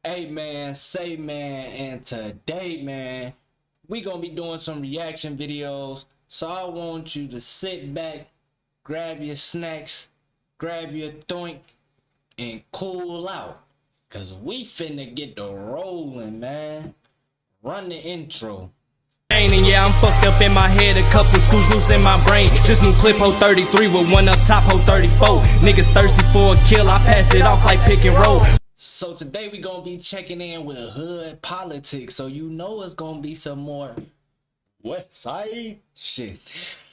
Hey man, say man, and today man, we gonna be doing some reaction videos. So I want you to sit back, grab your snacks, grab your doink, and cool out. Cause we finna get the rolling, man. Run the intro. And yeah, I'm fucked up in my head, a couple screws loose in my brain. This new clip, ho 33 with one up top, ho 34. Niggas thirsty for a kill, I pass it off like pick and roll. So today we gonna be checking in with hood politics. So you know it's gonna be some more West Side shit.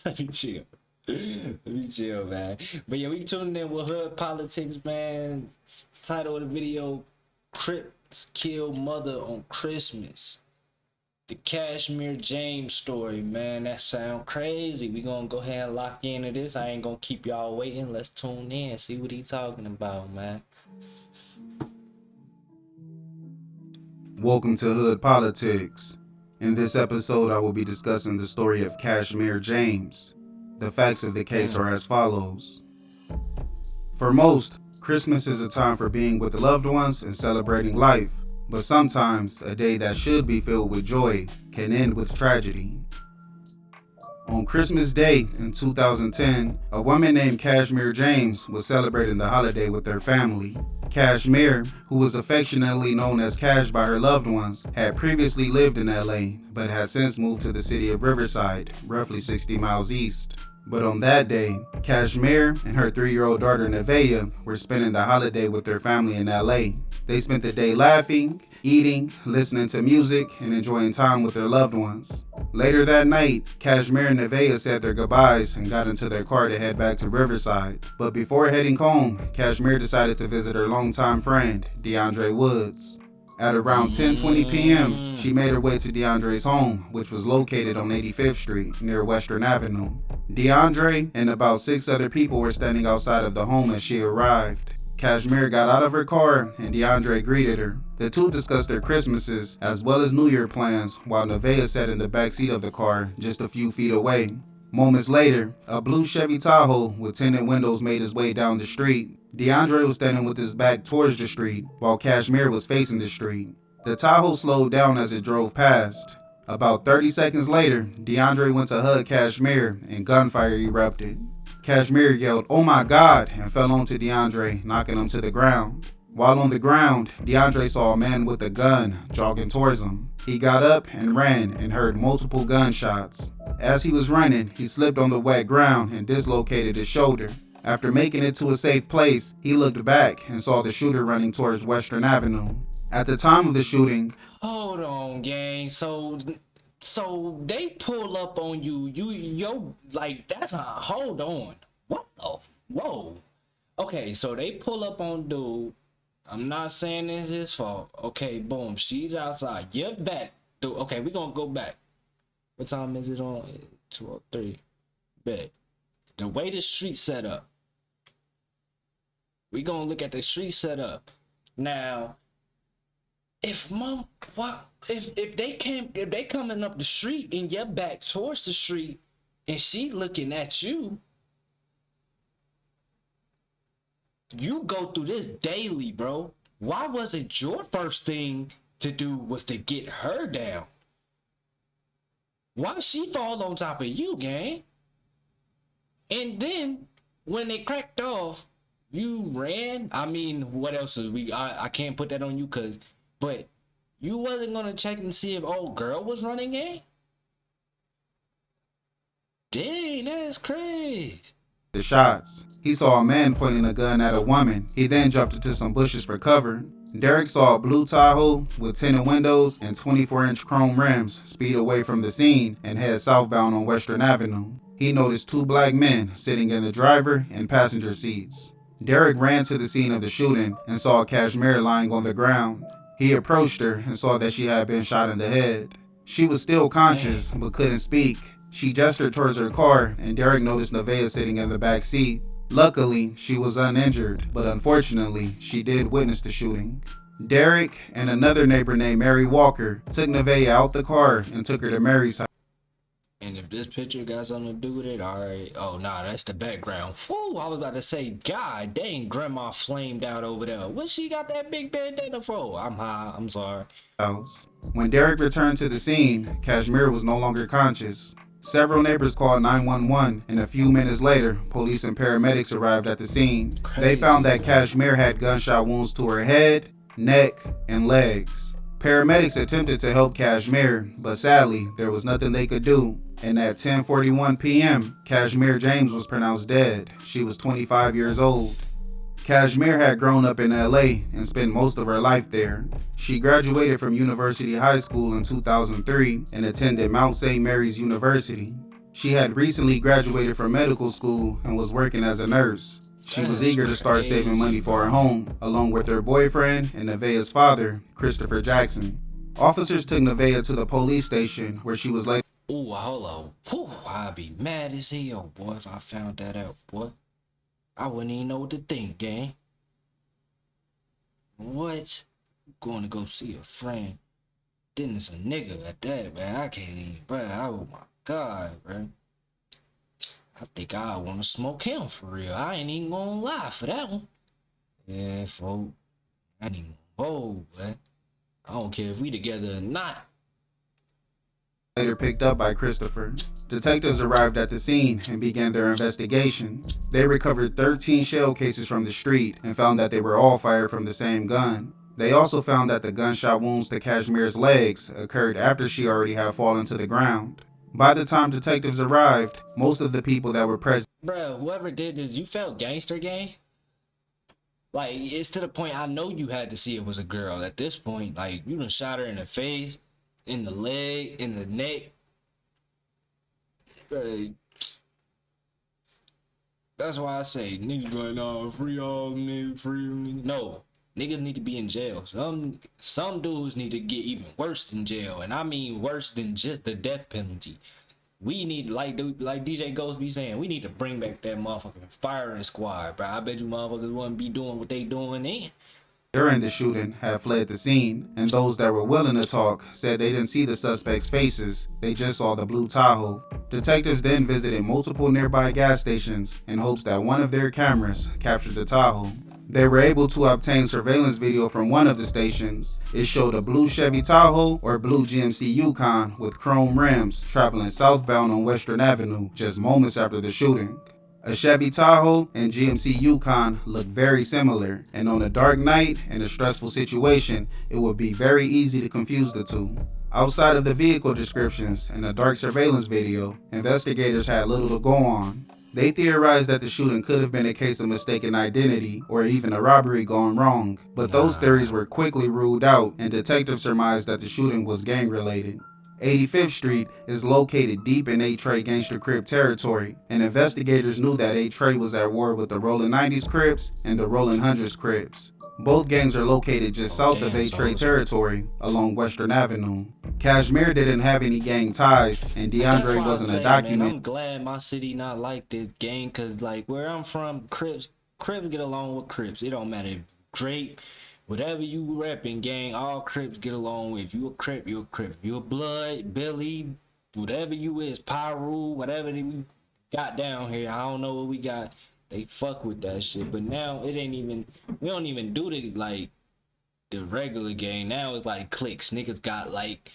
Let me chill. Let me chill, man. But yeah, we tuning in with hood politics, man. Title of the video: Crips kill mother on Christmas. The Kashmir James story, man. That sound crazy. We gonna go ahead and lock into this. I ain't gonna keep y'all waiting. Let's tune in, see what he talking about, man. Welcome to Hood Politics. In this episode, I will be discussing the story of Kashmir James. The facts of the case are as follows. For most, Christmas is a time for being with loved ones and celebrating life, but sometimes a day that should be filled with joy can end with tragedy. On Christmas Day in 2010, a woman named Kashmir James was celebrating the holiday with her family. Kashmir, who was affectionately known as Cash by her loved ones, had previously lived in LA, but had since moved to the city of Riverside, roughly 60 miles east. But on that day, Kashmir and her 3-year-old daughter Nevaeh were spending the holiday with their family in LA. They spent the day laughing, eating, listening to music, and enjoying time with their loved ones. Later that night, Kashmir and Nevaeh said their goodbyes and got into their car to head back to Riverside. But before heading home, Kashmir decided to visit her longtime friend, DeAndre Woods. At around 10:20 p.m., she made her way to DeAndre's home, which was located on 85th Street near Western Avenue. DeAndre and about 6 other people were standing outside of the home as she arrived. Kashmir got out of her car and DeAndre greeted her. The two discussed their Christmases as well as New Year plans while Nevaeh sat in the back seat of the car just a few feet away. Moments later, a blue Chevy Tahoe with tinted windows made his way down the street. DeAndre was standing with his back towards the street while Kashmir was facing the street. The Tahoe slowed down as it drove past. About 30 seconds later, DeAndre went to hug Kashmir and gunfire erupted. Kashmir yelled, "Oh my God," and fell onto DeAndre, knocking him to the ground. While on the ground, DeAndre saw a man with a gun jogging towards him. He got up and ran and heard multiple gunshots. As he was running, he slipped on the wet ground and dislocated his shoulder. After making it to a safe place, he looked back and saw the shooter running towards Western Avenue. At the time of the shooting, Hold on, gang. So they pull up on you. Like that's a hold on. What the whoa? Okay, so they pull up on dude. I'm not saying it's his fault. Okay, boom. She's outside. You're back. Dude, okay, we're gonna go back. What time is it on? 2:03. Bet. The way the street set up. We gonna look at the street setup. Now, if they coming up the street and you're back towards the street and she looking at you, you go through this daily, bro. Why wasn't your first thing to do was to get her down? Why she fall on top of you, gang? And then when they cracked off, you ran. I mean, what else is I can't put that on you, but you wasn't gonna check and see if old girl was running, eh? Dang, that's crazy. the shots. He saw a man pointing a gun at a woman. He then jumped into some bushes for cover. Derek saw a blue Tahoe with tinted windows and 24-inch chrome rims speed away from the scene and head southbound on Western Avenue. He noticed 2 black men sitting in the driver and passenger seats. Derek ran to the scene of the shooting and saw Kashmir lying on the ground. He approached her and saw that she had been shot in the head. She was still conscious but couldn't speak. She gestured towards her car and Derek noticed Nevaeh sitting in the back seat. Luckily, she was uninjured, but unfortunately, she did witness the shooting. Derek and another neighbor named Mary Walker took Nevaeh out the car and took her to Mary's house. And if this picture got something to do with it, alright. Oh, nah, that's the background. Whew, I was about to say, God dang, grandma flamed out over there. What she got that big bandana for? I'm high, I'm sorry. When Derek returned to the scene, Kashmir was no longer conscious. Several neighbors called 911, and a few minutes later, police and paramedics arrived at the scene. They found that Kashmir had gunshot wounds to her head, neck, and legs. Paramedics attempted to help Kashmir, but sadly, there was nothing they could do. And at 10:41 p.m., Kashmir James was pronounced dead. She was 25 years old. Kashmir had grown up in LA and spent most of her life there. She graduated from University High School in 2003 and attended Mount St. Mary's University. She had recently graduated from medical school and was working as a nurse. She was eager to start saving money for her home, along with her boyfriend and Nevaeh's father, Christopher Jackson. Officers took Nevaeh to the police station where she was later. Ooh, hold on. Whew, I'd be mad as hell, boy, if I found that out, boy. I wouldn't even know what to think, gang. What? Going to go see a friend. Then it's a nigga at that, man. I can't even, bro. Oh my God, bro. I think I want to smoke him for real. I ain't even gonna lie for that one. Yeah, folks. I ain't even bold, man. I don't care if we together or not. Later picked up by Christopher. Detectives arrived at the scene and began their investigation. They recovered 13 shell cases from the street and found that they were all fired from the same gun. They also found that the gunshot wounds to Kashmir's legs occurred after she already had fallen to the ground. By the time detectives arrived, most of the people that were present. Bro, whoever did this, you felt gangster, gang? Like, it's to the point I know you had to see it was a girl. At this point, like, you done shot her in the face, in the leg, in the neck. That's why I say niggas like, nah, free all niggas, free niggas. No, niggas need to be in jail. Some dudes need to get even worse than jail, and I mean worse than just the death penalty. We need, like DJ Ghost be saying, we need to bring back that motherfucking firing squad, bro. I bet you motherfuckers wouldn't be doing what they doing then. During the shooting had fled the scene, and those that were willing to talk said they didn't see the suspects' faces, they just saw the blue Tahoe. Detectives then visited multiple nearby gas stations in hopes that one of their cameras captured the Tahoe. They were able to obtain surveillance video from one of the stations. It showed a blue Chevy Tahoe or blue GMC Yukon with chrome rims traveling southbound on Western Avenue just moments after the shooting. A Chevy Tahoe and GMC Yukon look very similar, and on a dark night and a stressful situation, it would be very easy to confuse the two. Outside of the vehicle descriptions and a dark surveillance video, investigators had little to go on. They theorized that the shooting could have been a case of mistaken identity or even a robbery gone wrong, but those theories were quickly ruled out, and detectives surmised that the shooting was gang-related. 85th Street is located deep in A-Tray Gangster Crip territory, and investigators knew that A-Tray was at war with the Rollin' 90s Crips and the Rollin' 100s Crips. Both gangs are located just south of A-Tray territory along Western Avenue. Kashmir didn't have any gang ties, and DeAndre wasn't a document. Man, I'm glad my city not like this gang, cause like where I'm from, Crips get along with Crips. It don't matter if Drake, whatever you reppin', gang, all Crips get along with. If you a Crip, you a Crip. You a Blood, Billy, whatever you is, Pyru, whatever we got down here. I don't know what we got. They fuck with that shit. But now it ain't even, we don't even do the regular gang. Now it's like cliques. Niggas got like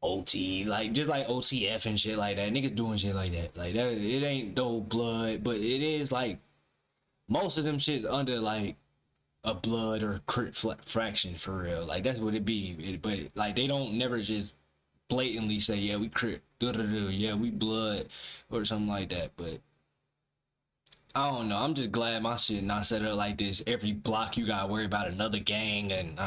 OT, like just like OTF and shit like that. Niggas doing shit like that. Like that, it ain't no Blood, but it is like most of them shits under like a Blood or Crip fraction for real. Like that's what it be. But like they don't never just blatantly say, yeah, we Crip, yeah, we Blood or something like that. But I don't know. I'm just glad my shit not set up like this. Every block you gotta worry about another gang and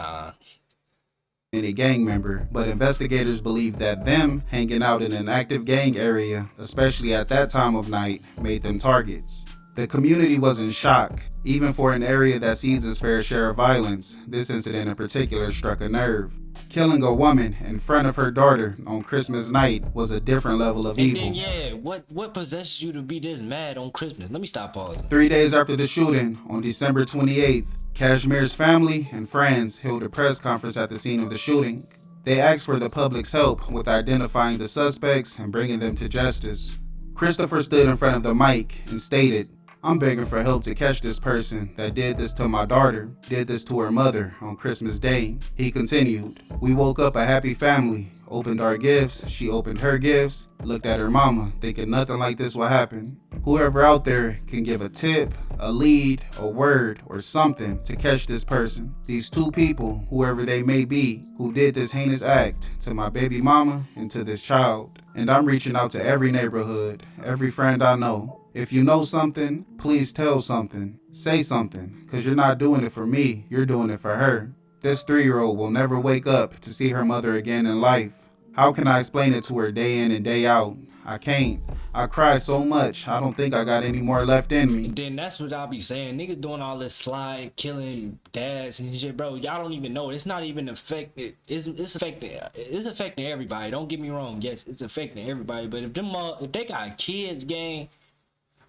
any gang member, but investigators believe that them hanging out in an active gang area, especially at that time of night, made them targets. The community was in shock. Even for an area that sees its fair share of violence, this incident in particular struck a nerve. Killing a woman in front of her daughter on Christmas night was a different level of evil. And then, yeah, what possesses you to be this mad on Christmas? Let me stop pausing. 3 days after the shooting, on December 28th, Kashmir's family and friends held a press conference at the scene of the shooting. They asked for the public's help with identifying the suspects and bringing them to justice. Christopher stood in front of the mic and stated, "I'm begging for help to catch this person that did this to my daughter, did this to her mother on Christmas Day." He continued, "We woke up a happy family, opened our gifts, she opened her gifts, looked at her mama, thinking nothing like this would happen. Whoever out there can give a tip, a lead, a word, or something to catch this person, these two people, whoever they may be, who did this heinous act to my baby mama and to this child. And I'm reaching out to every neighborhood, every friend I know. If you know something, please tell something, say something, because you're not doing it for me, you're doing it for her. This 3-year-old will never wake up to see her mother again in life. How can I explain it to her day in and day out? I can't. I cry so much, I don't think I got any more left in me." And then that's what I'll be saying. Niggas doing all this slide, killing dads and shit, bro. Y'all don't even know. It's not even affected. It's affecting everybody. Don't get me wrong. Yes, it's affecting everybody. But if they got kids, gang,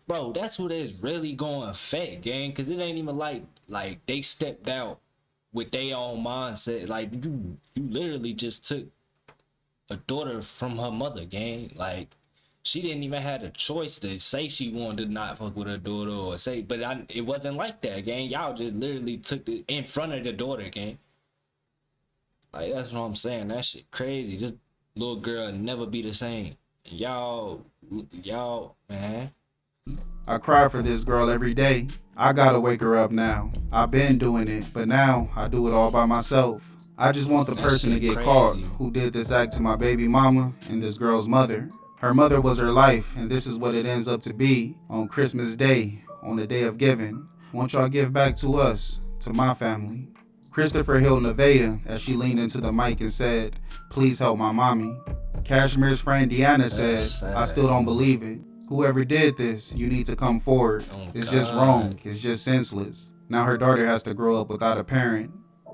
bro, that's who that's really gonna affect, gang. Cause it ain't even like they stepped out with their own mindset. Like you literally just took a daughter from her mother, gang. Like she didn't even have a choice to say she wanted to not fuck with her daughter or say, but it wasn't like that, gang. Y'all just literally took it in front of the daughter, gang. Like that's what I'm saying. That shit crazy. This little girl never be the same. Y'all, man. "I cry for this girl every day. I gotta wake her up now. I've been doing it, but now I do it all by myself. I just want the That person to shit get crazy. caught who did this act to my baby mama and this girl's mother. Her mother was her life, and this is what it ends up to be on Christmas Day, on the day of giving. Won't y'all give back to us, to my family?" Christopher held Nevaeh as she leaned into the mic and said, "Please help my mommy." Cashmere's friend Deanna said, "I still don't believe it. Whoever did this, you need to come forward. Oh, It's just God. wrong. It's just senseless. Now her daughter has to grow up without a parent."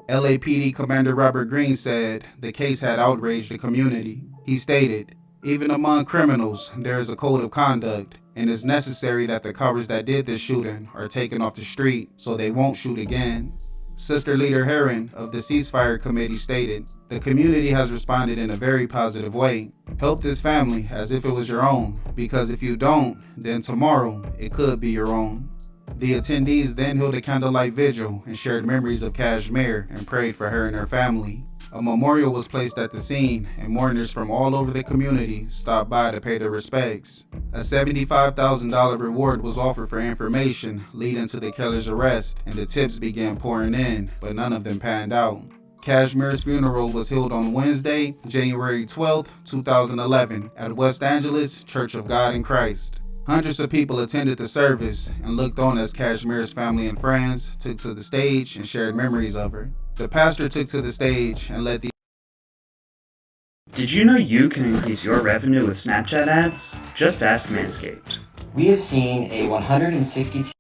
LAPD Commander Robert Green said the case had outraged the community. He stated, "Even among criminals, there is a code of conduct, and it's necessary that the cowards that did this shooting are taken off the street so they won't shoot again." Sister Leader Heron of the Ceasefire Committee stated, "The community has responded in a very positive way. Help this family as if it was your own, because if you don't, then tomorrow it could be your own." The attendees then held a candlelight vigil and shared memories of Kashmir and prayed for her and her family. A memorial was placed at the scene, and mourners from all over the community stopped by to pay their respects. A $75,000 reward was offered for information leading to the killer's arrest, and the tips began pouring in, but none of them panned out. Kashmir's funeral was held on Wednesday, January 12, 2011, at West Angeles Church of God in Christ. Hundreds of people attended the service and looked on as Kashmir's family and friends took to the stage and shared memories of her. The pastor took to the stage and led the Did you know you can increase your revenue with Snapchat ads? Just ask Manscaped. We have seen a 162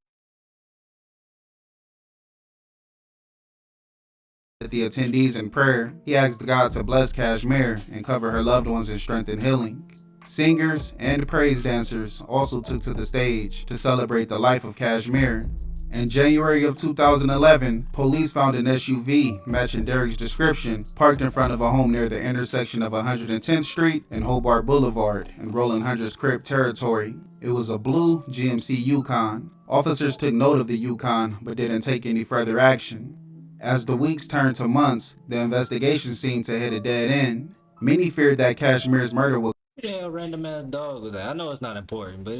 attendees in prayer. He asked God to bless Kashmir and cover her loved ones in strength and healing. Singers and praise dancers also took to the stage to celebrate the life of Kashmir. In January of 2011, police found an SUV matching Derek's description parked in front of a home near the intersection of 110th Street and Hobart Boulevard in Roland Hunter's Crip territory. It was a blue GMC Yukon. Officers took note of the Yukon but didn't take any further action. As the weeks turned to months, the investigation seemed to hit a dead end. Many feared that Kashmir's murder would Who the hell random ass dog was that? I know it's not important, but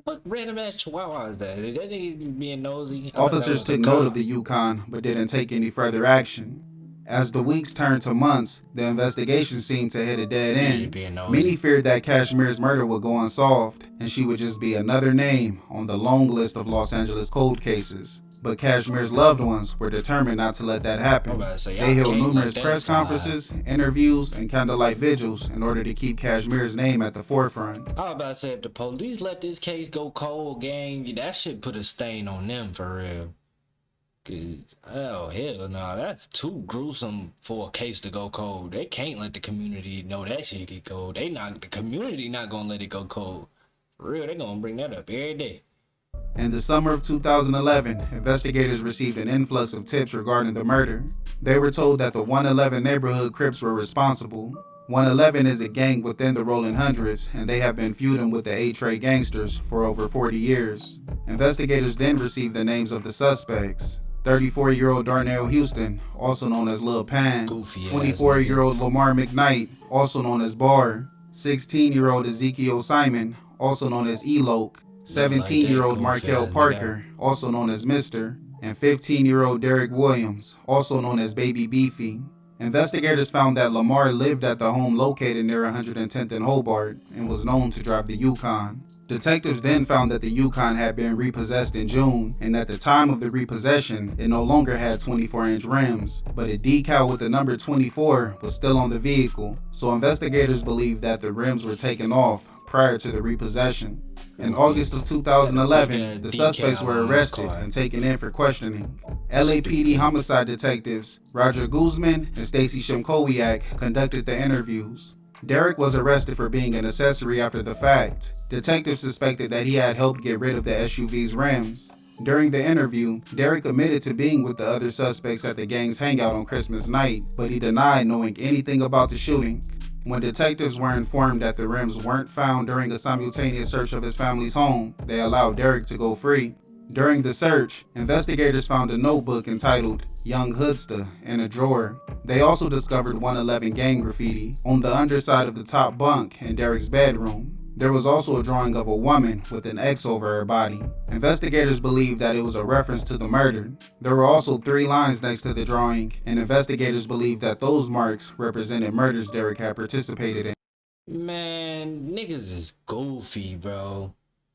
what random ass chihuahua is that? Is that nigga being nosy? Officers took note of the Yukon, but didn't take any further action. As the weeks turned to months, the investigation seemed to hit a dead end. Many feared that Kashmir's murder would go unsolved, and she would just be another name on the long list of Los Angeles cold cases. But Kashmir's loved ones were determined not to let that happen. They held numerous press conferences, interviews, and candlelight vigils in order to keep Kashmir's name at the forefront. I was about to say, if the police let this case go cold, gang, that shit put a stain on them for real. Cause, oh, hell no, that's too gruesome for a case to go cold. They can't let the community know that shit get cold. The community not gonna let it go cold. For real, they gonna bring that up every day. In the summer of 2011, investigators received an influx of tips regarding the murder. They were told that the 111 neighborhood Crips were responsible. 111 is a gang within the Rolling Hundreds, and they have been feuding with the A-Tray gangsters for over 40 years. Investigators then received the names of the suspects. 34-year-old Darnell Houston, also known as Lil Pan, 24-year-old Lamar McKnight, also known as Barr, 16-year-old Ezekiel Simon, also known as Eloke, 17-year-old Markel Parker, also known as Mr., and 15-year-old Derek Williams, also known as Baby Beefy. Investigators found that Lamar lived at the home located near 110th and Hobart and was known to drive the Yukon. Detectives then found that the Yukon had been repossessed in June, and at the time of the repossession, it no longer had 24-inch rims, but a decal with the number 24 was still on the vehicle, so investigators believe that the rims were taken off prior to the repossession. In August of 2011, the suspects were arrested and taken in for questioning. LAPD homicide detectives Roger Guzman and Stacy Shimkowiak conducted the interviews. Derek was arrested for being an accessory after the fact. Detectives suspected that he had helped get rid of the SUV's rims. During the interview, Derek admitted to being with the other suspects at the gang's hangout on Christmas night, but he denied knowing anything about the shooting. When detectives were informed that the rims weren't found during a simultaneous search of his family's home, they allowed Derek to go free. During the search, investigators found a notebook entitled Young Hoodsta in a drawer. They also discovered 111 gang graffiti on the underside of the top bunk in Derek's bedroom. There was also a drawing of a woman with an X over her body. Investigators believe that it was a reference to the murder. There were also 3 lines next to the drawing, and investigators believe that those marks represented murders Derek had participated in. Man, niggas is goofy, bro.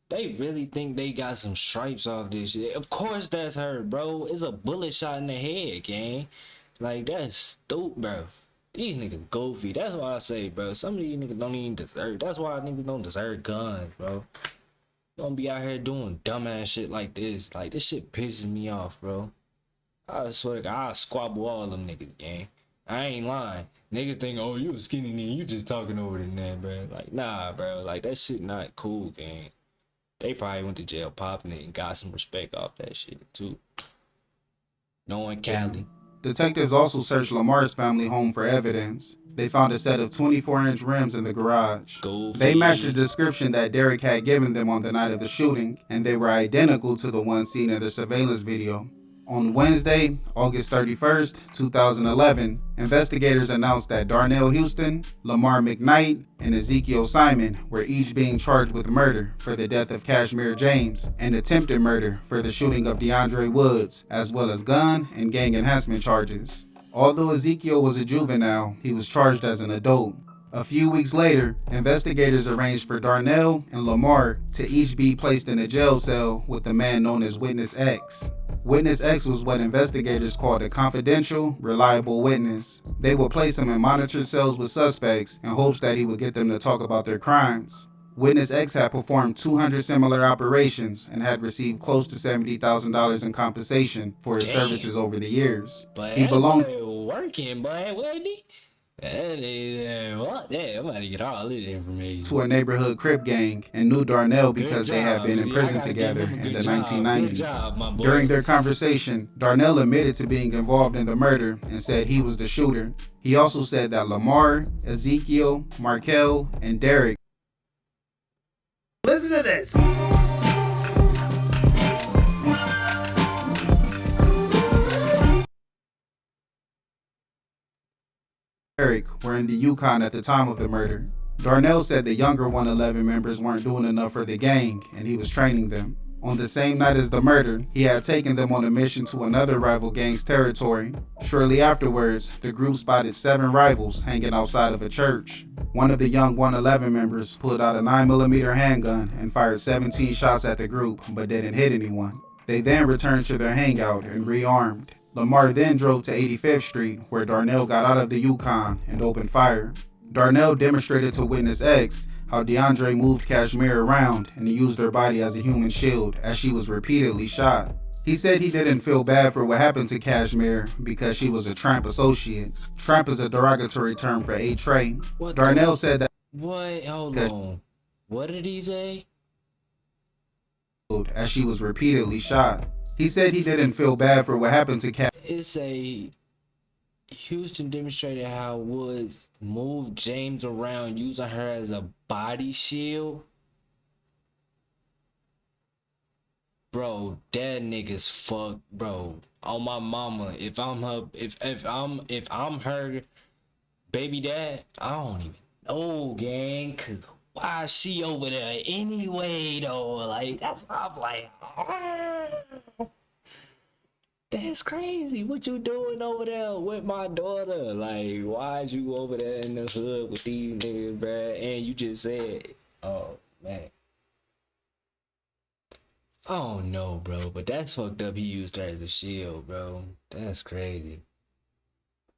They really think they got some stripes off this shit. Of course that's her, bro. It's a bullet shot in the head, gang. Like, that's stupid, bro. These niggas goofy. That's why I say, bro, some of these niggas don't even deserve. That's why niggas don't deserve guns, bro. Don't be out here doing dumbass shit like this. Like, this shit pisses me off, bro. I swear to God, I'll squabble all them niggas, gang. I ain't lying. Niggas think, oh, you a skinny nigga, you just talking over the net, bro. Like, nah, bro. Like, that shit not cool, gang. They probably went to jail popping it and got some respect off that shit, too. Knowing Cali. Detectives also searched Lamar's family home for evidence. They found a set of 24-inch rims in the garage. They matched the description that Derek had given them on the night of the shooting, and they were identical to the ones seen in the surveillance video. On Wednesday, August 31st, 2011, investigators announced that Darnell Houston, Lamar McKnight, and Ezekiel Simon were each being charged with murder for the death of Kashmir James and attempted murder for the shooting of DeAndre Woods, as well as gun and gang enhancement charges. Although Ezekiel was a juvenile, he was charged as an adult. A few weeks later, investigators arranged for Darnell and Lamar to each be placed in a jail cell with the man known as Witness X. Witness X was what investigators called a confidential, reliable witness. They would place him in monitored cells with suspects in hopes that he would get them to talk about their crimes. Witness X had performed 200 similar operations and had received close to $70,000 in compensation for his services over the years. But He belonged working, boy, wasn't he? What? Damn, I'm about to get all this information. to a neighborhood Crip gang and knew Darnell because they had been in prison together in the 1990s. During their conversation, Darnell admitted to being involved in the murder and said he was the shooter. He also said that Lamar, Ezekiel, Markel, and Derek. Listen to this. Derek were in the Yukon at the time of the murder. Darnell said the younger 111 members weren't doing enough for the gang and he was training them. On the same night as the murder, he had taken them on a mission to another rival gang's territory. Shortly afterwards, the group spotted 7 rivals hanging outside of a church. One of the young 111 members pulled out a 9mm handgun and fired 17 shots at the group, but didn't hit anyone. They then returned to their hangout and rearmed. Lamar then drove to 85th Street, where Darnell got out of the Yukon and opened fire. Darnell demonstrated to Witness X how DeAndre moved Kashmir around and he used her body as a human shield as she was repeatedly shot. He said he didn't feel bad for what happened to Kashmir because she was a tramp associate. Tramp is a derogatory term for A-Tray. Darnell said that. What? Hold on. What did he say? as she was repeatedly shot. He said he didn't feel bad for what happened to Cash. It's a Houston demonstrated how Woods moved James around using her as a body shield. Bro, that nigga's fucked, bro. On my mama, if I'm her baby dad, I don't even know, gang. Cause why is she over there anyway, though? Like that's why I'm like, that's crazy. What you doing over there with my daughter? Like, why is you over there in the hood with these niggas, bruh? And you just said, oh man. I don't know, bro, but that's fucked up. He used her as a shield, bro. That's crazy.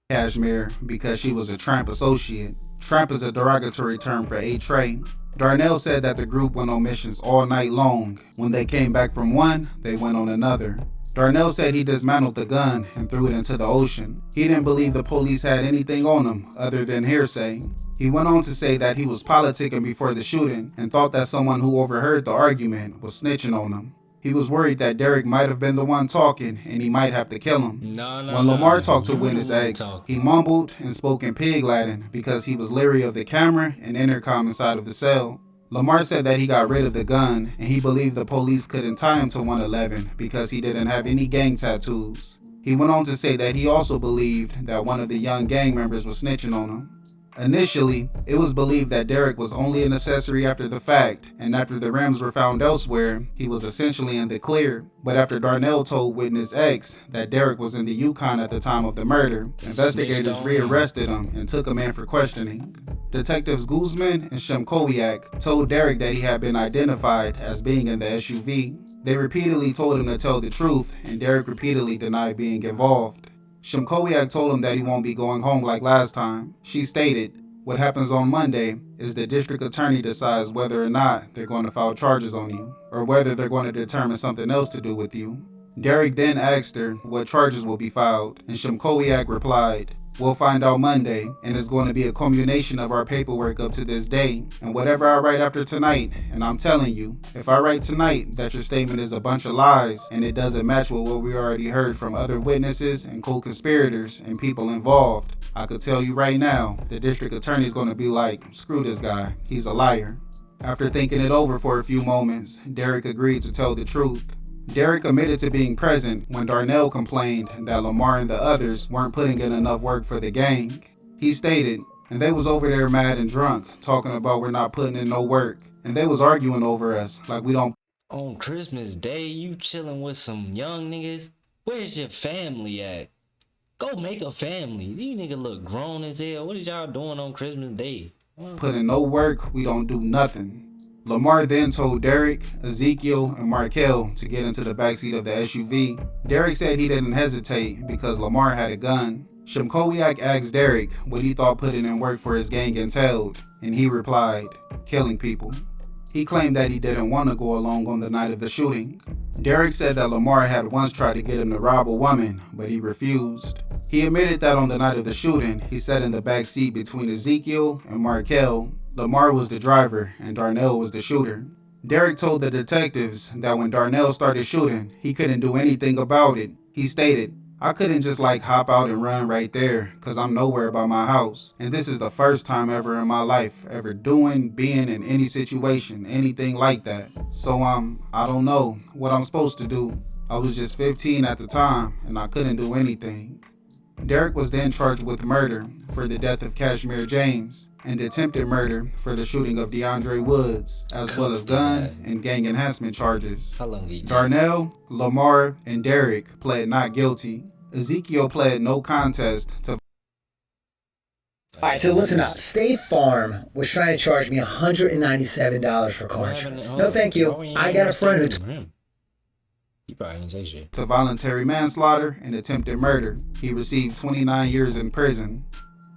Cashmere because she was a tramp associate. Tramp is a derogatory term for a tray. Darnell said that the group went on missions all night long. When they came back from one, they went on another. Darnell said he dismantled the gun and threw it into the ocean. He didn't believe the police had anything on him other than hearsay. He went on to say that he was politicking before the shooting and thought that someone who overheard the argument was snitching on him. He was worried that Derek might have been the one talking and he might have to kill him. When Lamar talked to witness X, he mumbled and spoke in pig Latin because he was leery of the camera and intercom inside of the cell. Lamar said that he got rid of the gun and he believed the police couldn't tie him to 111 because he didn't have any gang tattoos. He went on to say that he also believed that one of the young gang members was snitching on him. Initially, it was believed that Derek was only an accessory after the fact, and after the rims were found elsewhere, he was essentially in the clear. But after Darnell told witness X that Derek was in the Yukon at the time of the murder, investigators rearrested him and took him in for questioning. Detectives Guzman and Smif-N-Westend told Derek that he had been identified as being in the SUV. They repeatedly told him to tell the truth, and Derek repeatedly denied being involved. Smif-N-Westend told him that he won't be going home like last time. She stated, "What happens on Monday is the district attorney decides whether or not they're going to file charges on you, or whether they're going to determine something else to do with you." Derek then asked her what charges will be filed, and Smif-N-Westend replied, "We'll find out Monday, and it's going to be a culmination of our paperwork up to this day, and whatever I write after tonight, and I'm telling you, if I write tonight that your statement is a bunch of lies, and it doesn't match with what we already heard from other witnesses and co-conspirators and people involved, I could tell you right now, the district attorney's going to be like, screw this guy, he's a liar." After thinking it over for a few moments, Derek agreed to tell the truth. Derek admitted to being present when Darnell complained that Lamar and the others weren't putting in enough work for the gang. He stated, "And they was over there mad and drunk, talking about we're not putting in no work, and they was arguing over us like we don't." On Christmas Day, you chilling with some young niggas? Where's your family at? Go make a family. These niggas look grown as hell. What is y'all doing on Christmas Day? Put in no work, we don't do nothing. Lamar then told Derek, Ezekiel, and Markel to get into the backseat of the SUV. Derek said he didn't hesitate because Lamar had a gun. Smif-N-Westend asked Derek what he thought putting in work for his gang entailed, and he replied, killing people. He claimed that he didn't want to go along on the night of the shooting. Derek said that Lamar had once tried to get him to rob a woman, but he refused. He admitted that on the night of the shooting, he sat in the back seat between Ezekiel and Markel. Lamar was the driver and Darnell was the shooter. Derek told the detectives that when Darnell started shooting, he couldn't do anything about it. He stated, "I couldn't just hop out and run right there because I'm nowhere by my house. And this is the first time ever in my life ever being in any situation, anything like that. So I don't know what I'm supposed to do. I was just 15 at the time and I couldn't do anything." Derek was then charged with murder for the death of Kashmir James and attempted murder for the shooting of DeAndre Woods, as well as gun and gang enhancement charges. How long did you Darnell, Lamar, and Derek pled not guilty. Ezekiel pled no contest to. Alright, so listen up. State Farm was trying to charge me $197 for car insurance. No thank you. I got a friend who... You probably didn't say shit. To voluntary manslaughter and attempted murder. He received 29 years in prison.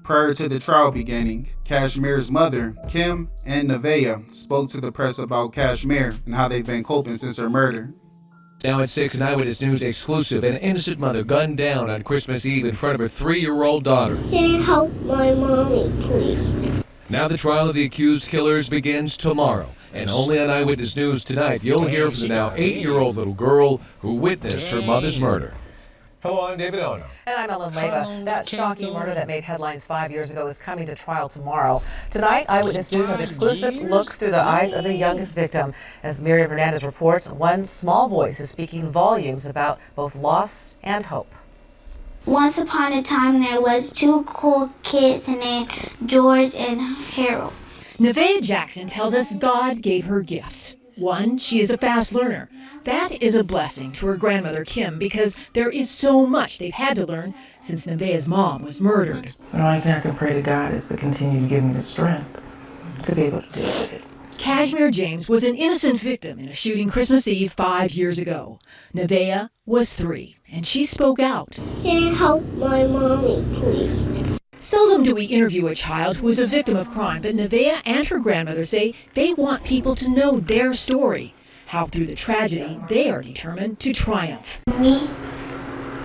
Prior to the trial beginning, Kashmir's mother, Kim and Nevaeh, spoke to the press about Kashmir and how they've been coping since her murder. Now at 6, an Eyewitness News exclusive. An innocent mother gunned down on Christmas Eve in front of her 3-year-old daughter. Can you help my mommy, please? Now the trial of the accused killers begins tomorrow. And only on Eyewitness News tonight, you'll hear from the now 8-year-old little girl who witnessed her mother's murder. Hello, I'm David Ono. And I'm Ellen Leva. That shocking murder that made headlines 5 years ago is coming to trial tomorrow. Tonight, Eyewitness News has exclusive looks through the eyes of the youngest victim. As Miriam Hernandez reports, one small voice is speaking volumes about both loss and hope. Once upon a time, there was two cool kids named George and Harold. Nevaeh Jackson tells us God gave her gifts. One, she is a fast learner. That is a blessing to her grandmother, Kim, because there is so much they've had to learn since Nevaeh's mom was murdered. The only thing I can pray to God is to continue to give me the strength to be able to deal with it. Kashmir James was an innocent victim in a shooting Christmas Eve 5 years ago. Nevaeh was 3, and she spoke out. Can you help my mommy, please? Seldom do we interview a child who is a victim of crime, but Nevaeh and her grandmother say they want people to know their story, how through the tragedy they are determined to triumph. Me,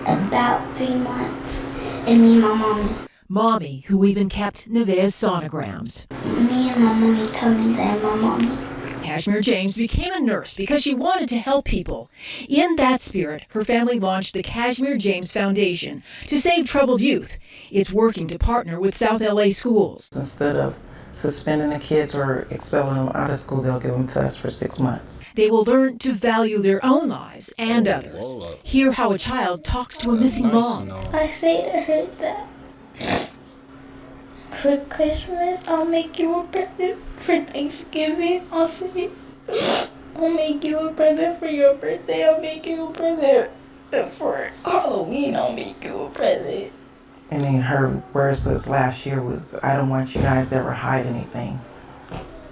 about 3 months, and me and my mommy. Mommy, who even kept Nevaeh's sonograms. Me and my mommy told me that my mommy. Kashmir James became a nurse because she wanted to help people. In that spirit, her family launched the Kashmir James Foundation to save troubled youth. It's working to partner with South LA schools. Instead of suspending the kids or expelling them out of school, they'll give them to us for 6 months. They will learn to value their own lives and others. Hear how a child talks to a missing mom. I say to her that for Christmas, I'll make you a present. For Thanksgiving, I'll say, I'll make you a present. For your birthday, I'll make you a present. And for Halloween, I'll make you a present. And then her words last year was, I don't want you guys to ever hide anything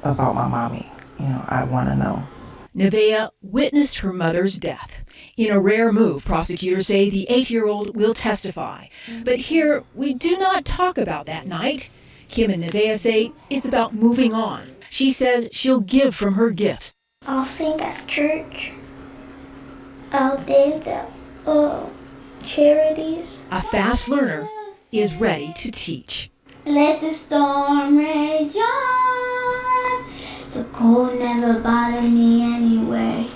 about my mommy. You know, I want to know. Nevaeh witnessed her mother's death. In a rare move, prosecutors say the 8-year-old will testify. But here, we do not talk about that night. Kim and Nevaeh say it's about moving on. She says she'll give from her gifts. I'll sing at church. I'll dance at charities. A fast learner is ready to teach. Let the storm rage on. The cold never bothered me anyway.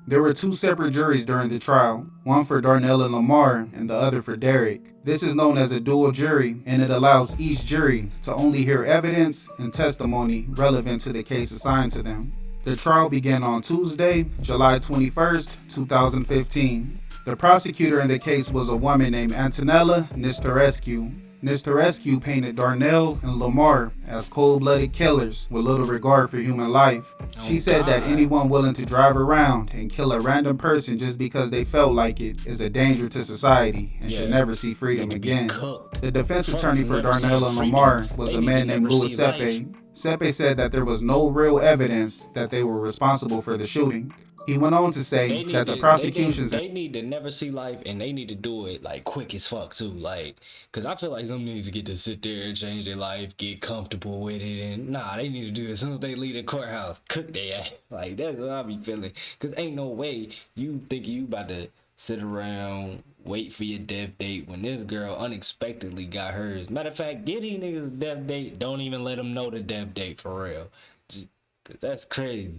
There were 2 separate juries during the trial, one for Darnell and Lamar and the other for Derek. This is known as a dual jury, and it allows each jury to only hear evidence and testimony relevant to the case assigned to them. The trial began on Tuesday, July 21st, 2015. The prosecutor in the case was a woman named Antonella Nestorescu. Nestorescu painted Darnell and Lamar as cold-blooded killers with little regard for human life. She said that anyone willing to drive around and kill a random person just because they felt like it is a danger to society and should never see freedom again. The defense attorney for Darnell and Lamar was a man named Louis Sepe. Sepe said that there was no real evidence that they were responsible for the shooting. He went on to say that the prosecutions... They need to never see life, and they need to do it, like, quick as fuck, too. Like, because I feel like some niggas get to sit there and change their life, get comfortable with it, and nah, they need to do it as soon as they leave the courthouse. Cook their ass. Like, that's what I be feeling. Because ain't no way you think you about to sit around, wait for your death date when this girl unexpectedly got hers. Matter of fact, get these niggas a death date. Don't even let them know the death date for real. Because that's crazy.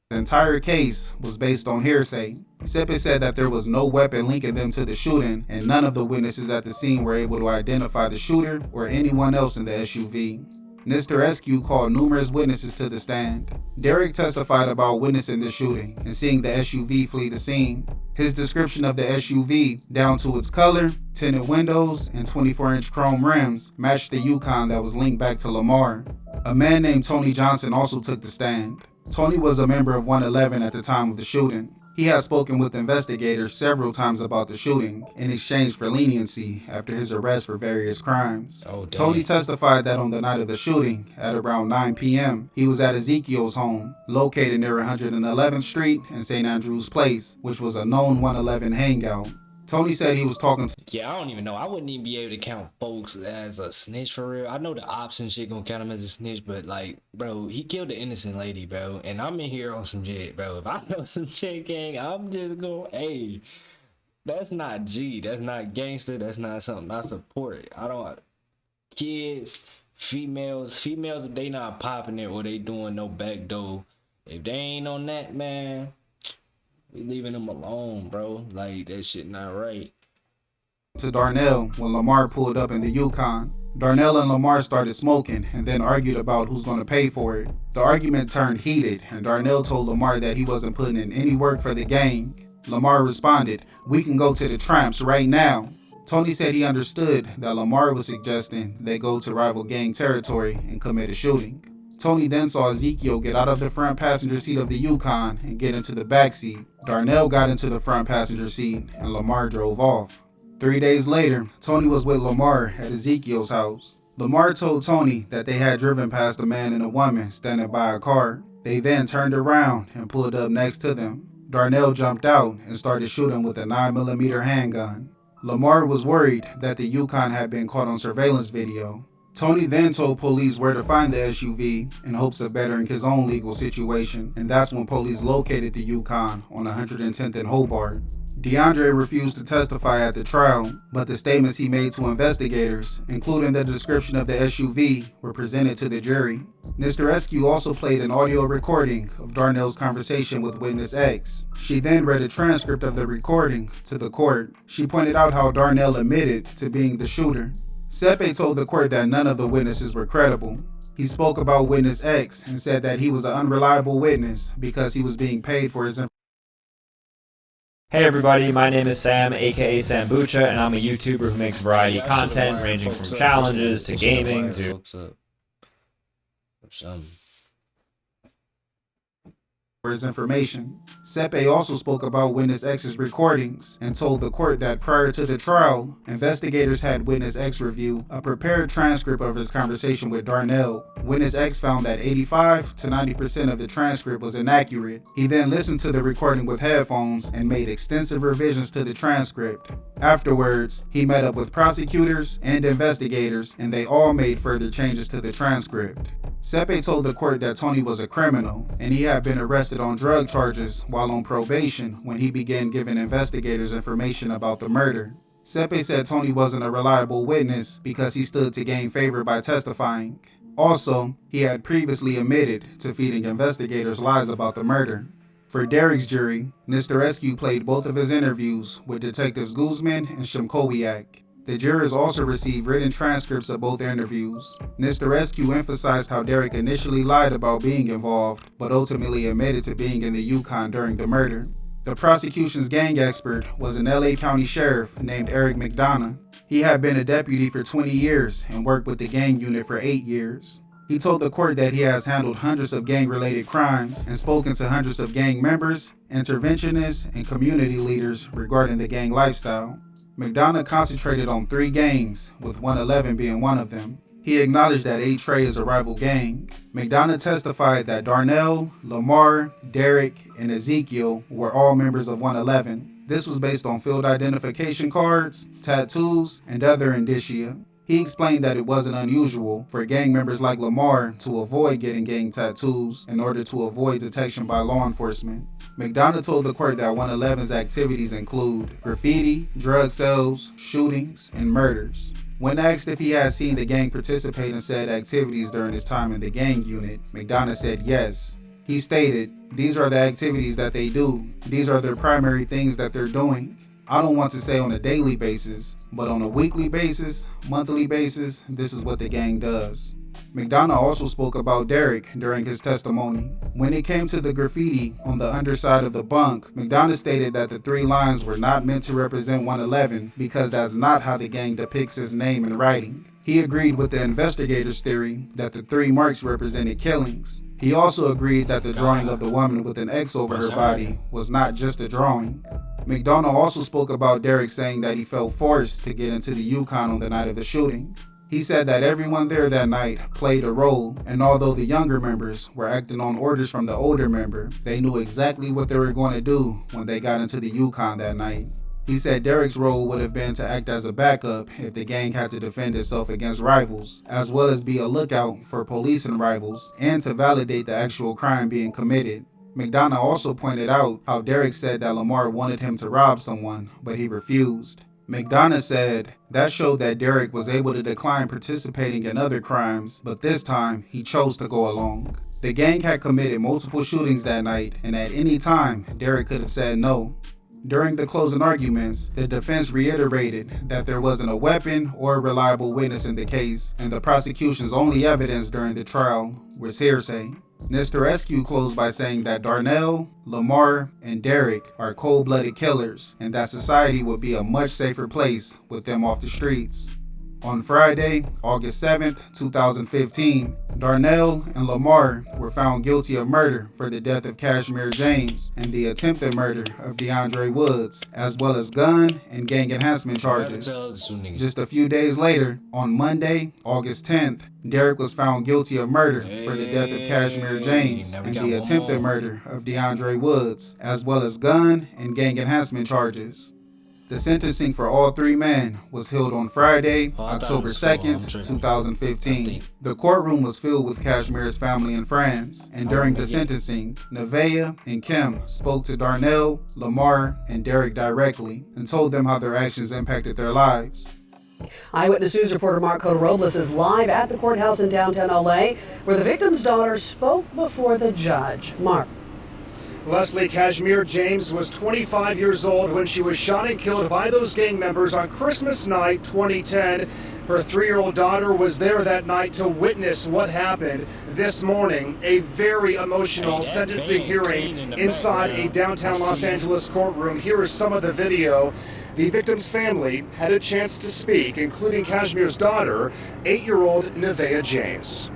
The entire case was based on hearsay. Sepe said that there was no weapon linking them to the shooting, and none of the witnesses at the scene were able to identify the shooter or anyone else in the SUV. Nestorescu called numerous witnesses to the stand. Derek testified about witnessing the shooting and seeing the SUV flee the scene. His description of the SUV, down to its color, tinted windows, and 24-inch chrome rims, matched the Yukon that was linked back to Lamar. A man named Tony Johnson also took the stand. Tony was a member of 111 at the time of the shooting. He had spoken with investigators several times about the shooting in exchange for leniency after his arrest for various crimes. Tony testified that on the night of the shooting, at around 9 p.m., he was at Ezekiel's home, located near 111th Street and St. Andrew's Place, which was a known 111 hangout. Tony said he was talking to... Yeah, I don't even know. I wouldn't even be able to count folks as a snitch for real. I know the ops and shit gonna count him as a snitch, but like, bro, he killed an innocent lady, bro. And I'm in here on some shit, bro. If I know some shit, gang, I'm just going, hey, that's not G. That's not gangster. That's not something I support. I don't... Kids, females, if they not popping it or they doing no backdoor, if they ain't on that, man, we leaving them alone, bro. Like, that shit not right. To Darnell when Lamar pulled up in the Yukon. Darnell and Lamar started smoking and then argued about who's going to pay for it. The argument turned heated and Darnell told Lamar that he wasn't putting in any work for the gang. Lamar responded, "We can go to the Tramps right now." Tony said he understood that Lamar was suggesting they go to rival gang territory and commit a shooting. Tony then saw Ezekiel get out of the front passenger seat of the Yukon and get into the back seat. Darnell got into the front passenger seat and Lamar drove off. 3 days later, Tony was with Lamar at Ezekiel's house. Lamar told Tony that they had driven past a man and a woman standing by a car. They then turned around and pulled up next to them. Darnell jumped out and started shooting with a 9mm handgun. Lamar was worried that the Yukon had been caught on surveillance video. Tony then told police where to find the SUV in hopes of bettering his own legal situation, and that's when police located the Yukon on 110th and Hobart. DeAndre refused to testify at the trial, but the statements he made to investigators, including the description of the SUV, were presented to the jury. Mr. Eskew also played an audio recording of Darnell's conversation with witness X. She then read a transcript of the recording to the court. She pointed out how Darnell admitted to being the shooter. Sepe told the court that none of the witnesses were credible. He spoke about witness X and said that he was an unreliable witness because he was being paid for his information. Hey everybody, my name is Sam, aka Sambucha, and I'm a YouTuber who makes variety content ranging from challenges to gaming to... For his information. Sepe also spoke about witness X's recordings and told the court that prior to the trial, investigators had witness X review a prepared transcript of his conversation with Darnell. Witness X found that 85 to 90% of the transcript was inaccurate. He then listened to the recording with headphones and made extensive revisions to the transcript. Afterwards, he met up with prosecutors and investigators, and they all made further changes to the transcript. Sepe told the court that Tony was a criminal, and he had been arrested on drug charges while on probation when he began giving investigators information about the murder. Sepe said Tony wasn't a reliable witness because he stood to gain favor by testifying. Also, he had previously admitted to feeding investigators lies about the murder. For Derek's jury, Mr. Eskew played both of his interviews with Detectives Guzman and Shimkowiak. The jurors also received written transcripts of both interviews. Mr. Eskew emphasized how Derek initially lied about being involved, but ultimately admitted to being in the Yukon during the murder. The prosecution's gang expert was an LA County sheriff named Eric McDonough. He had been a deputy for 20 years and worked with the gang unit for 8 years. He told the court that he has handled hundreds of gang-related crimes and spoken to hundreds of gang members, interventionists, and community leaders regarding the gang lifestyle. McDonough concentrated on 3 gangs, with 111 being one of them. He acknowledged that 8 Trey is a rival gang. McDonough testified that Darnell, Lamar, Derek, and Ezekiel were all members of 111. This was based on field identification cards, tattoos, and other indicia. He explained that it wasn't unusual for gang members like Lamar to avoid getting gang tattoos in order to avoid detection by law enforcement. McDonough told the court that 111's activities include graffiti, drug sales, shootings, and murders. When asked if he had seen the gang participate in said activities during his time in the gang unit, McDonough said yes. He stated, "These are the activities that they do. These are their primary things that they're doing. I don't want to say on a daily basis, but on a weekly basis, monthly basis, this is what the gang does." McDonough also spoke about Derek during his testimony. When it came to the graffiti on the underside of the bunk, McDonough stated that the 3 lines were not meant to represent 111 because that's not how the gang depicts his name in writing. He agreed with the investigators' theory that the 3 marks represented killings. He also agreed that the drawing of the woman with an X over her body was not just a drawing. McDonough also spoke about Derek saying that he felt forced to get into the Yukon on the night of the shooting. He said that everyone there that night played a role, and although the younger members were acting on orders from the older member, they knew exactly what they were going to do when they got into the Yukon that night. He said Derek's role would have been to act as a backup if the gang had to defend itself against rivals, as well as be a lookout for police and rivals, and to validate the actual crime being committed. McDonough also pointed out how Derek said that Lamar wanted him to rob someone, but he refused. McDonough said that showed that Derek was able to decline participating in other crimes, but this time he chose to go along. The gang had committed multiple shootings that night, and at any time, Derek could have said no. During the closing arguments, the defense reiterated that there wasn't a weapon or a reliable witness in the case, and the prosecution's only evidence during the trial was hearsay. Mr. Eskew closed by saying that Darnell, Lamar, and Derek are cold-blooded killers, and that society would be a much safer place with them off the streets. On Friday, August 7th, 2015, Darnell and Lamar were found guilty of murder for the death of Kashmir James and the attempted murder of DeAndre Woods, as well as gun and gang enhancement charges. Just a few days later, on Monday, August 10th, Derek was found guilty of murder for the death of Kashmir James and the attempted murder of DeAndre Woods, as well as gun and gang enhancement charges. The sentencing for all three men was held on Friday, October 2nd, 2015. The courtroom was filled with Kashmir's family and friends, and during the sentencing, Nevaeh and Kim spoke to Darnell, Lamar, and Derek directly and told them how their actions impacted their lives. Eyewitness News reporter Mark Cota-Robles is live at the courthouse in downtown LA, where the victim's daughter spoke before the judge. Mark. Leslie Kashmir James was 25 years old when she was shot and killed by those gang members on Christmas night 2010. Her 3-year-old daughter was there that night to witness what happened. This morning, a very emotional sentencing hearing inside a downtown Los Angeles courtroom. Here is some of the video. The victim's family had a chance to speak, including Kashmir's daughter, 8-year-old Nevaeh James.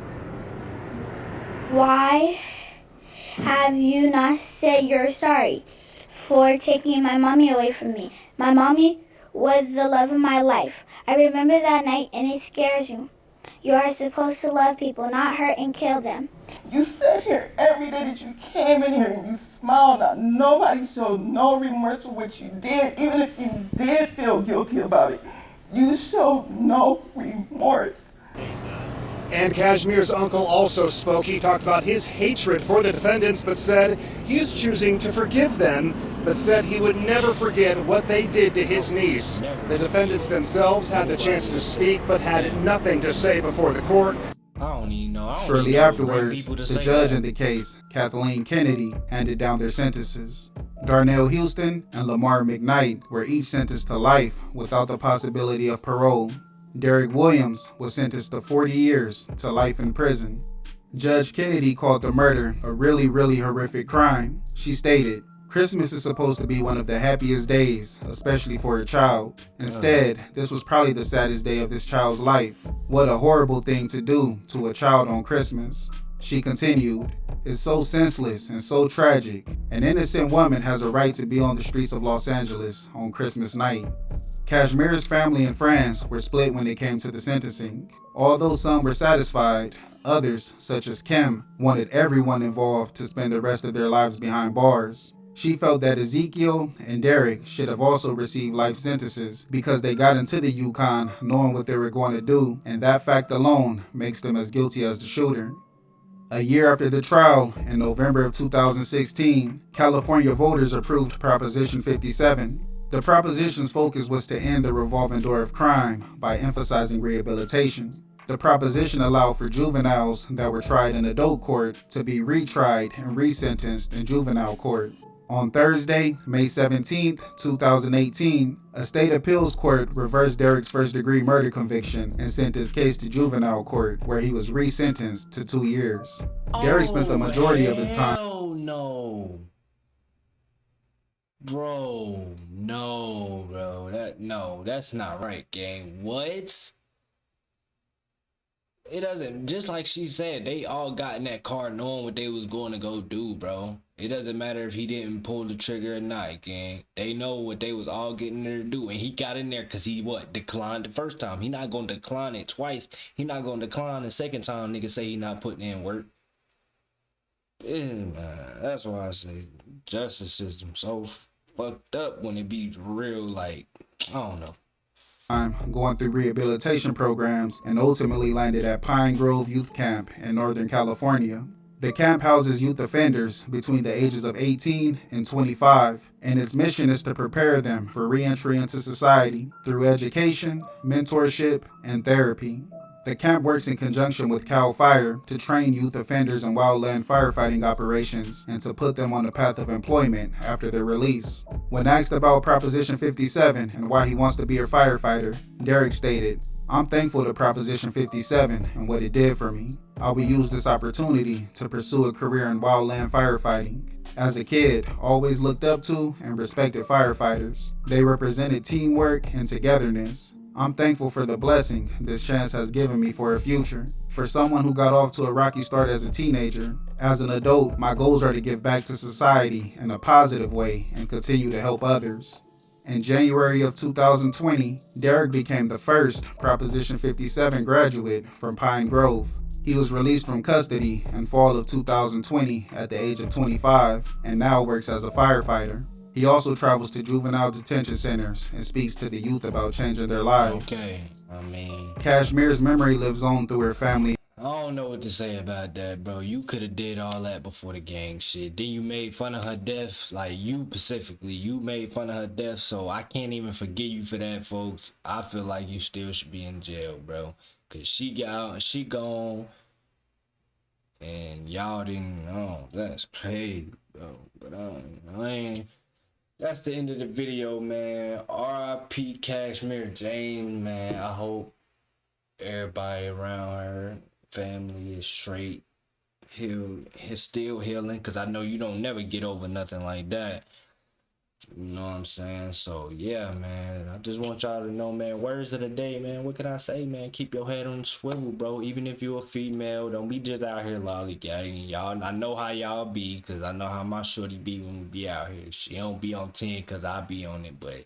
Why have you not said you're sorry for taking my mommy away from me? My mommy was the love of my life. I remember that night and it scares you. You are supposed to love people, not hurt and kill them. You sat here every day that you came in here and you smiled. Now, nobody showed no remorse for what you did, even if you did feel guilty about it. You showed no remorse. And Kashmir's uncle also spoke. He talked about his hatred for the defendants, but said he's choosing to forgive them, but said he would never forget what they did to his niece. The defendants themselves had the chance to speak, but had nothing to say before the court. Shortly afterwards, the judge in the case, Kathleen Kennedy, handed down their sentences. Darnell Houston and Lamar McKnight were each sentenced to life without the possibility of parole. Derek Williams was sentenced to 40 years to life in prison. Judge Kennedy called the murder a really horrific crime. She stated, "Christmas is supposed to be one of the happiest days, especially for a child. Instead, this was probably the saddest day of this child's life. What a horrible thing to do to a child on Christmas." She continued, "It's so senseless and so tragic. An innocent woman has a right to be on the streets of Los Angeles on Christmas night." Kashmir's family and friends were split when it came to the sentencing. Although some were satisfied, others, such as Kim, wanted everyone involved to spend the rest of their lives behind bars. She felt that Ezekiel and Derek should have also received life sentences because they got into the Yukon knowing what they were going to do, and that fact alone makes them as guilty as the shooter. A year after the trial, in November of 2016, California voters approved Proposition 57. The proposition's focus was to end the revolving door of crime by emphasizing rehabilitation. The proposition allowed for juveniles that were tried in adult court to be retried and resentenced in juvenile court. On Thursday, May 17, 2018, a state appeals court reversed Derek's first-degree murder conviction and sent his case to juvenile court, where he was resentenced to 2 years. Derek spent the majority of his time. No. Bro, that's not right, gang. What? It doesn't, just like she said, they all got in that car knowing what they was going to go do, bro. It doesn't matter if he didn't pull the trigger or not, gang. They know what they was all getting there to do, and he got in there because he, declined the first time. He not going to decline it twice. He not going to decline the second time nigga say he not putting in work. That's why I say justice system so fucked up when it be real, I don't know. I'm going through rehabilitation programs and ultimately landed at Pine Grove Youth Camp in Northern California. The camp houses youth offenders between the ages of 18 and 25, and its mission is to prepare them for re-entry into society through education, mentorship, and therapy. The camp works in conjunction with CAL FIRE to train youth offenders in wildland firefighting operations and to put them on the path of employment after their release. When asked about Proposition 57 and why he wants to be a firefighter, Derek stated, "I'm thankful to Proposition 57 and what it did for me. I will use this opportunity to pursue a career in wildland firefighting. As a kid, always looked up to and respected firefighters. They represented teamwork and togetherness. I'm thankful for the blessing this chance has given me for a future. For someone who got off to a rocky start as a teenager, as an adult, my goals are to give back to society in a positive way and continue to help others." In January of 2020, Derek became the first Proposition 57 graduate from Pine Grove. He was released from custody in fall of 2020 at the age of 25 and now works as a firefighter. He also travels to juvenile detention centers and speaks to the youth about changing their lives. Okay, I mean, Kashmir's memory lives on through her family. I don't know what to say about that, bro. You could have did all that before the gang shit. Then you made fun of her death, like you specifically. You made fun of her death, so I can't even forgive you for that, folks. I feel like you still should be in jail, bro. Cause she got out and she gone, and y'all didn't know. That's crazy, bro. But I ain't. That's the end of the video, man. R.I.P. Kashmir James, man. I hope everybody around her family is straight. He's still healing, because I know you don't never get over nothing like that. You know what I'm saying? So, yeah, man. I just want y'all to know, man. Words of the day, man. What can I say, man? Keep your head on the swivel, bro. Even if you're a female, don't be just out here lollygagging. Y'all, I know how y'all be, because I know how my shorty be when we be out here. She don't be on 10 because I be on it, but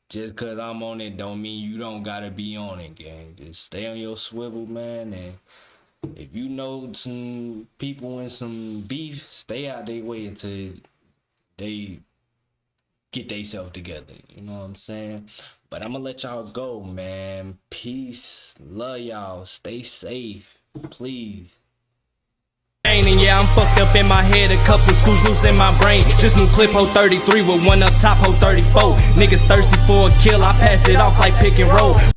just because I'm on it don't mean you don't got to be on it, gang. Just stay on your swivel, man, and if you know some people in some beef, stay out their way until they get theyself together. You know what I'm saying? But I'm gonna let y'all go, man. Peace. Love y'all. Stay safe. Please. And yeah, I'm fucked up in my head, a couple screws loose in my brain. This new clip, ho 33 with one up top, ho 34. Niggas thirsty for a kill, I pass it off like pick and roll.